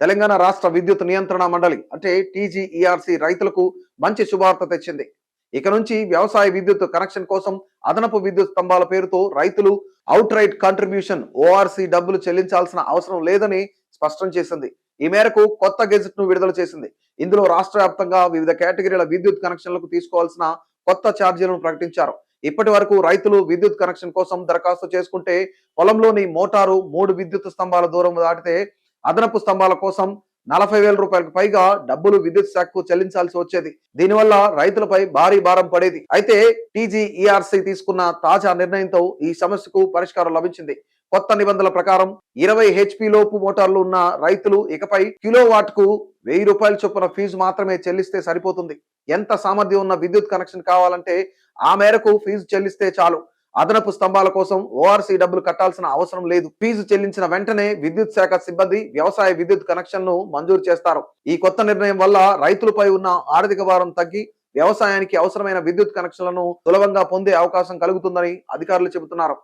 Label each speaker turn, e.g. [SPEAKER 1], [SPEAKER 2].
[SPEAKER 1] తెలంగాణ రాష్ట్ర విద్యుత్ నియంత్రణ మండలి అంటే టీజీఈఆర్సీ రైతులకు మంచి శుభార్త తెచ్చింది. ఇక నుంచి వ్యవసాయ విద్యుత్ కనెక్షన్ కోసం అదనపు విద్యుత్ స్తంభాల పేరుతో రైతులు అవుట్ రైట్ కంట్రిబ్యూషన్ ఓఆర్సీ డబ్బులు చెల్లించాల్సిన అవసరం లేదని స్పష్టం చేసింది. ఈ మేరకు కొత్త గెజెట్ ను విడుదల చేసింది. ఇందులో రాష్ట్ర వ్యాప్తంగా వివిధ కేటగిరీల విద్యుత్ కనెక్షన్లకు తీసుకోవాల్సిన కొత్త ఛార్జీలను ప్రకటించారు. ఇప్పటి వరకు రైతులు విద్యుత్ కనెక్షన్ కోసం దరఖాస్తు చేసుకుంటే పొలంలోని మోటారు 3 విద్యుత్ స్తంభాల దూరం దాటితే అదనపు స్తంభాల కోసం 40,000 రూపాయలకు పైగా డబ్బులు విద్యుత్ శాఖకు చెల్లించాల్సి వచ్చేది. దీనివల్ల రైతులపై భారీ భారం పడేది. అయితే టీజీఈఆర్సీ తీసుకున్న తాజా నిర్ణయంతో ఈ సమస్యకు పరిష్కారం లభించింది. కొత్త నిబంధనల ప్రకారం 20 హెచ్పి లోపు మోటార్లు ఉన్న రైతులు ఇకపై కిలోవాట్ కు 1000 రూపాయల చొప్పున ఫీజు మాత్రమే చెల్లిస్తే సరిపోతుంది. ఎంత సామర్థ్యం ఉన్న విద్యుత్ కనెక్షన్ కావాలంటే ఆ మేరకు ఫీజు చెల్లిస్తే చాలు. అదనపు స్తంభాల కోసం ఓఆర్సీ డబ్బులు కట్టాల్సిన అవసరం లేదు. ఫీజు చెల్లించిన వెంటనే విద్యుత్ శాఖ సిబ్బంది వ్యవసాయ విద్యుత్ కనెక్షన్ ను మంజూరు చేస్తారు. ఈ కొత్త నిర్ణయం వల్ల రైతులపై ఉన్న ఆర్థిక భారం తగ్గి వ్యవసాయానికి అవసరమైన విద్యుత్ కనెక్షన్లను సులభంగా పొందే అవకాశం కలుగుతుందని అధికారులు చెబుతున్నారు.